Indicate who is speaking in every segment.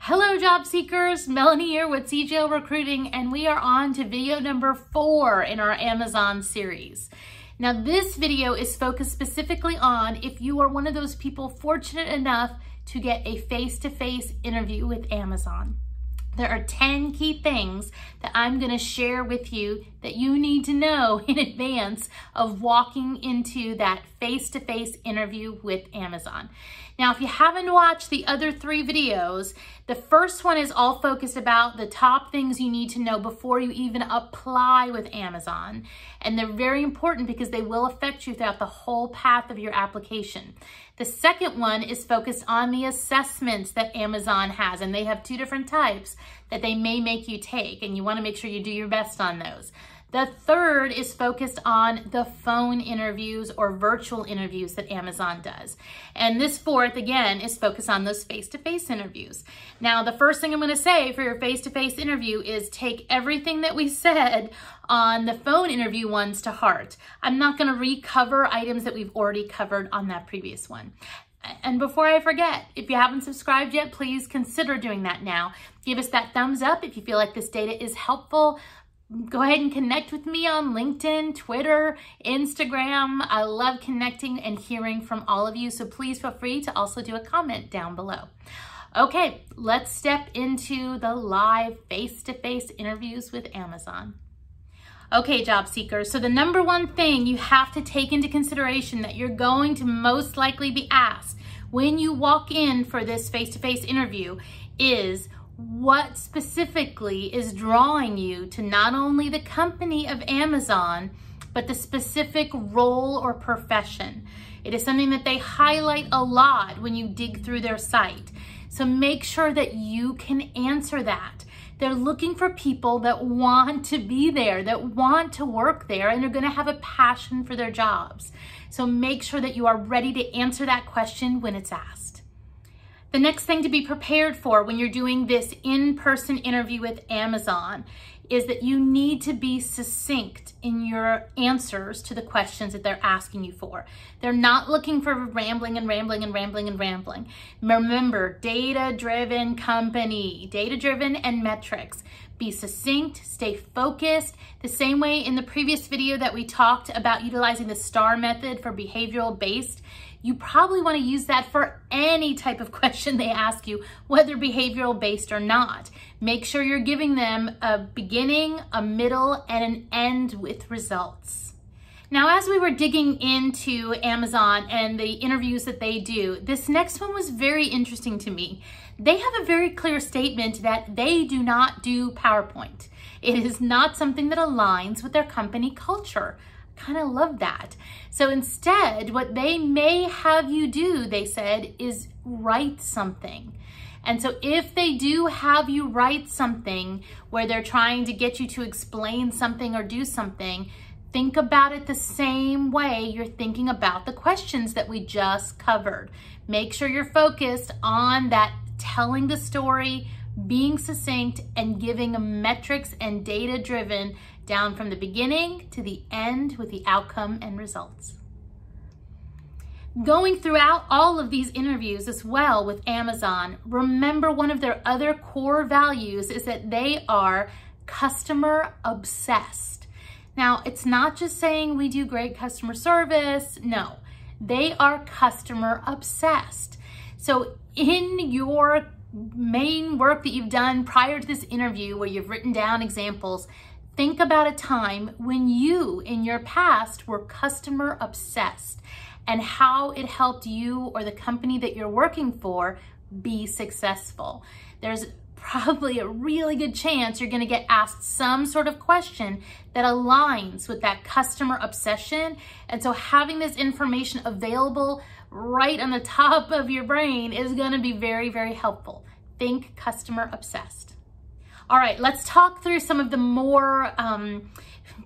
Speaker 1: Hello job seekers, Melanie here with CGL Recruiting, and we are on to video number 4 in our Amazon series. Now this video is focused specifically on if you are one of those people fortunate enough to get a face-to-face interview with Amazon. There are 10 key things that I'm going to share with you that you need to know in advance of walking into that face-to-face interview with Amazon. Now, if you haven't watched the other 3 videos, the first one is all focused about the top things you need to know before you even apply with Amazon. And they're very important because they will affect you throughout the whole path of your application. The second one is focused on the assessments that Amazon has, and they have 2 different types that they may make you take, and you want to make sure you do your best on those. The third is focused on the phone interviews or virtual interviews that Amazon does. And this fourth, again, is focused on those face-to-face interviews. Now, the first thing I'm going to say for your face-to-face interview is take everything that we said on the phone interview ones to heart. I'm not going to recover items that we've already covered on that previous one. And before I forget, if you haven't subscribed yet, please consider doing that now. Give us that thumbs up if you feel like this data is helpful. Go ahead and connect with me on LinkedIn, Twitter, Instagram. I love connecting and hearing from all of you, so please feel free to also do a comment down below. Okay, let's step into the live face-to-face interviews with Amazon. Okay, job seekers, so the number one thing you have to take into consideration that you're going to most likely be asked when you walk in for this face-to-face interview is what specifically is drawing you to not only the company of Amazon, but the specific role or profession. It is something that they highlight a lot when you dig through their site. So make sure that you can answer that. They're looking for people that want to be there, that want to work there, and are going to have a passion for their jobs. So make sure that you are ready to answer that question when it's asked. The next thing to be prepared for when you're doing this in-person interview with Amazon is that you need to be succinct in your answers to the questions that they're asking you for. They're not looking for rambling and rambling and rambling and rambling. Remember, data-driven company, data-driven and metrics. Be succinct, stay focused. The same way in the previous video that we talked about utilizing the STAR method for behavioral based, you probably want to use that for any type of question they ask you, whether behavioral based or not. Make sure you're giving them a beginning, a middle, and an end with results. Now, as we were digging into Amazon and the interviews that they do, this next one was very interesting to me. They have a very clear statement that they do not do PowerPoint. It is not something that aligns with their company culture. Kind of love that. So instead, what they may have you do, they said, is write something. And so if they do have you write something where they're trying to get you to explain something or do something, think about it the same way you're thinking about the questions that we just covered. Make sure you're focused on that telling the story, being succinct, and giving metrics and data-driven down from the beginning to the end with the outcome and results. Going throughout all of these interviews as well with Amazon, remember one of their other core values is that they are customer obsessed. Now, it's not just saying we do great customer service. No, they are customer obsessed. So in your main work that you've done prior to this interview where you've written down examples, think about a time when you, in your past, were customer obsessed and how it helped you or the company that you're working for be successful. There's probably a really good chance you're going to get asked some sort of question that aligns with that customer obsession. And so having this information available right on the top of your brain is going to be very, very helpful. Think customer obsessed. All right, let's talk through some of the more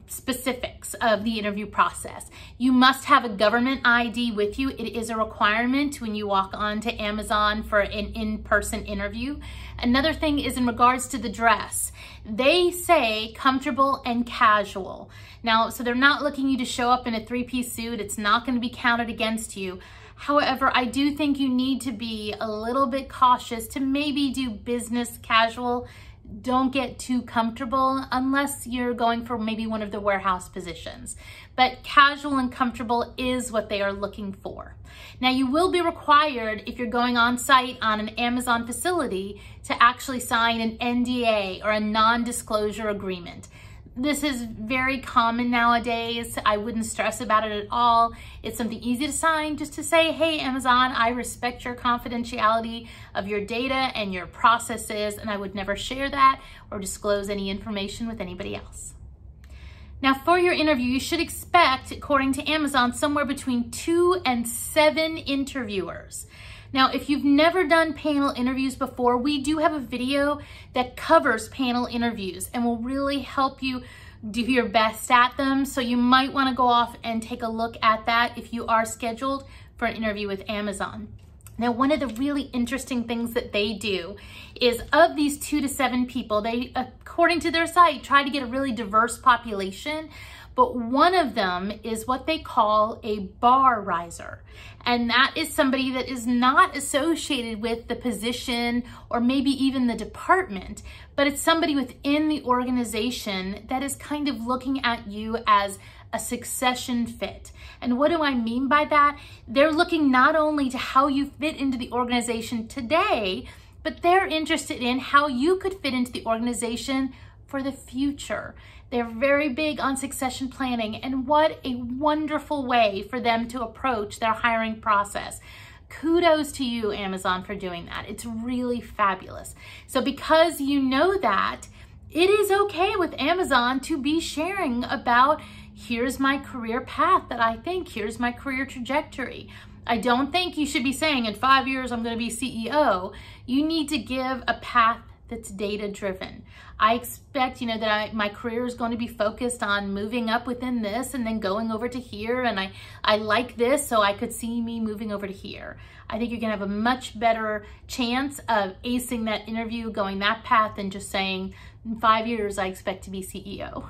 Speaker 1: specifics of the interview process. You must have a government ID with you. It is a requirement when you walk onto Amazon for an in-person interview. Another thing is in regards to the dress. They say comfortable and casual. Now, so they're not looking you to show up in a 3-piece suit. It's not going to be counted against you. However, I do think you need to be a little bit cautious to maybe do business casual. Don't get too comfortable unless you're going for maybe one of the warehouse positions. But casual and comfortable is what they are looking for. Now, you will be required, if you're going on site on an Amazon facility, to actually sign an NDA or a non-disclosure agreement. This is very common nowadays. I wouldn't stress about it at all. It's something easy to sign, just to say, hey, Amazon, I respect your confidentiality of your data and your processes, and I would never share that or disclose any information with anybody else. Now, for your interview, you should expect, according to Amazon, somewhere between 2 and 7 interviewers. Now, if you've never done panel interviews before, we do have a video that covers panel interviews and will really help you do your best at them. So you might want to go off and take a look at that if you are scheduled for an interview with Amazon. Now, one of the really interesting things that they do is, of these 2 to 7 people, they, according to their site, try to get a really diverse population. But one of them is what they call a bar riser. And that is somebody that is not associated with the position or maybe even the department, but it's somebody within the organization that is kind of looking at you as a succession fit. And what do I mean by that? They're looking not only to how you fit into the organization today, but they're interested in how you could fit into the organization for the future. They're very big on succession planning, and what a wonderful way for them to approach their hiring process. Kudos to you, Amazon, for doing that. It's really fabulous. So because you know that, it is okay with Amazon to be sharing about, here's my career path that I think, here's my career trajectory. I don't think you should be saying in 5 years I'm going to be CEO. You need to give a path that's data-driven. I expect, that my career is going to be focused on moving up within this and then going over to here, and I like this, so I could see me moving over to here. I think you're gonna have a much better chance of acing that interview, going that path, than just saying, in 5 years, I expect to be CEO.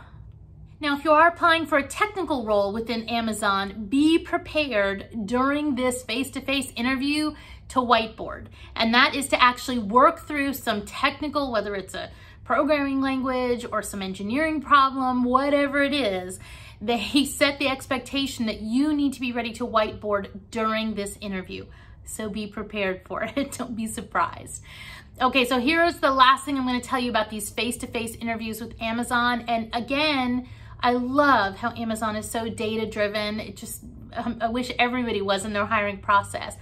Speaker 1: Now, if you are applying for a technical role within Amazon, be prepared during this face-to-face interview to whiteboard. And that is to actually work through some technical, whether it's a programming language or some engineering problem, whatever it is, they set the expectation that you need to be ready to whiteboard during this interview. So be prepared for it. Don't be surprised. Okay, so here's the last thing I'm going to tell you about these face-to-face interviews with Amazon. And again, I love how Amazon is so data-driven. It just, I wish everybody was in their hiring process.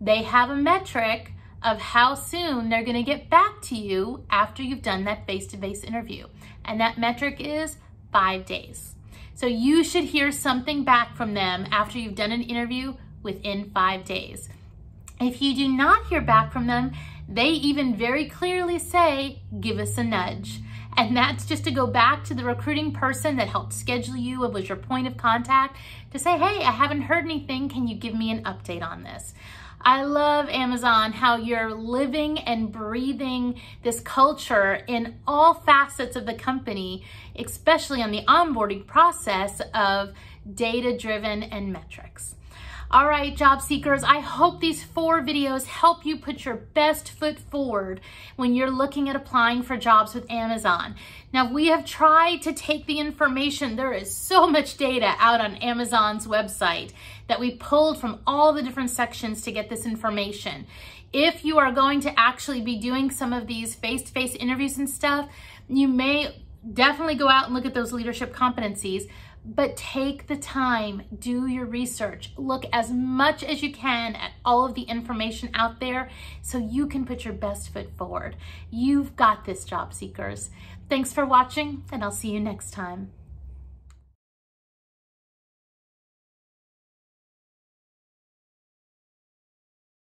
Speaker 1: They have a metric of how soon they're going to get back to you after you've done that face-to-face interview. And that metric is 5 days. So you should hear something back from them after you've done an interview within 5 days. If you do not hear back from them, they even very clearly say, give us a nudge. And that's just to go back to the recruiting person that helped schedule you and was your point of contact to say, hey, I haven't heard anything. Can you give me an update on this? I love Amazon, how you're living and breathing this culture in all facets of the company, especially on the onboarding process of data-driven and metrics. All right, job seekers, I hope these 4 videos help you put your best foot forward when you're looking at applying for jobs with Amazon. Now, we have tried to take the information. There is so much data out on Amazon's website that we pulled from all the different sections to get this information. If you are going to actually be doing some of these face-to-face interviews and stuff, you may definitely go out and look at those leadership competencies. But take the time, do your research, look as much as you can at all of the information out there so you can put your best foot forward. You've got this, job seekers. Thanks for watching, and I'll see you next time.